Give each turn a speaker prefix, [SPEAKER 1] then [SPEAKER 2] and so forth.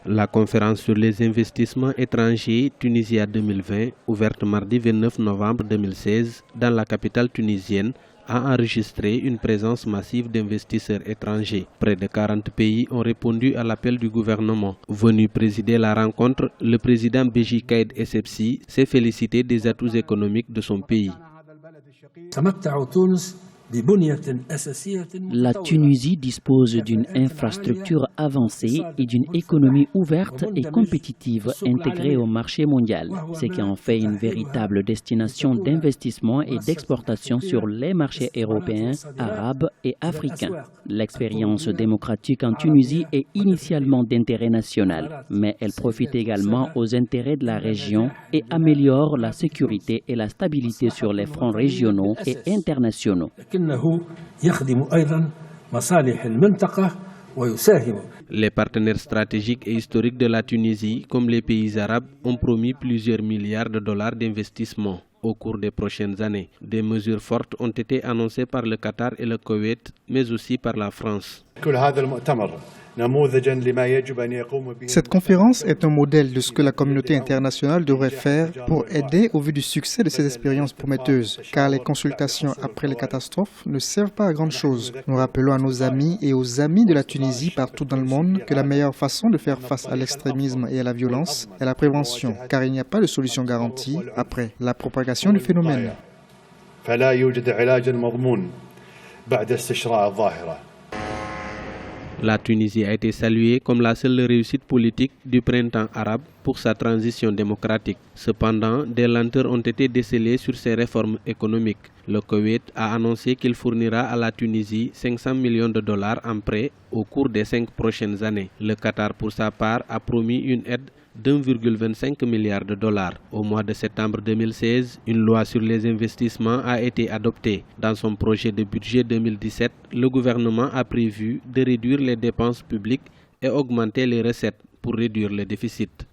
[SPEAKER 1] La conférence sur les investissements étrangers Tunisia 2020, ouverte mardi 29 novembre 2016 dans la capitale tunisienne, a enregistré une présence massive d'investisseurs étrangers. Près de 40 pays ont répondu à l'appel du gouvernement. Venu présider la rencontre, le président Béji Caïd Essebsi s'est félicité des atouts économiques de son pays.
[SPEAKER 2] La Tunisie dispose d'une infrastructure avancée et d'une économie ouverte et compétitive intégrée au marché mondial, ce qui en fait une véritable destination d'investissement et d'exportation sur les marchés européens, arabes et africains. L'expérience démocratique en Tunisie est initialement d'intérêt national, mais elle profite également aux intérêts de la région et améliore la sécurité et la stabilité sur les fronts régionaux et internationaux.
[SPEAKER 1] Les partenaires stratégiques et historiques de la Tunisie, comme les pays arabes, ont promis plusieurs milliards de dollars d'investissement au cours des prochaines années. Des mesures fortes ont été annoncées par le Qatar et le Koweït, mais aussi par la France.
[SPEAKER 3] Cette conférence est un modèle de ce que la communauté internationale devrait faire pour aider au vu du succès de ces expériences prometteuses, car les consultations après les catastrophes ne servent pas à grand chose. Nous rappelons à nos amis et aux amis de la Tunisie partout dans le monde que la meilleure façon de faire face à l'extrémisme et à la violence est la prévention, car il n'y a pas de solution garantie après la propagation du phénomène.
[SPEAKER 1] La Tunisie a été saluée comme la seule réussite politique du printemps arabe pour sa transition démocratique. Cependant, des lenteurs ont été décelées sur ses réformes économiques. Le Koweït a annoncé qu'il fournira à la Tunisie 500 millions de dollars en prêts au cours des 5 prochaines années. Le Qatar, pour sa part, a promis une aide d'1,25 milliard de dollars. Au mois de septembre 2016, une loi sur les investissements a été adoptée. Dans son projet de budget 2017, le gouvernement a prévu de réduire les dépenses publiques et augmenter les recettes pour réduire le déficit.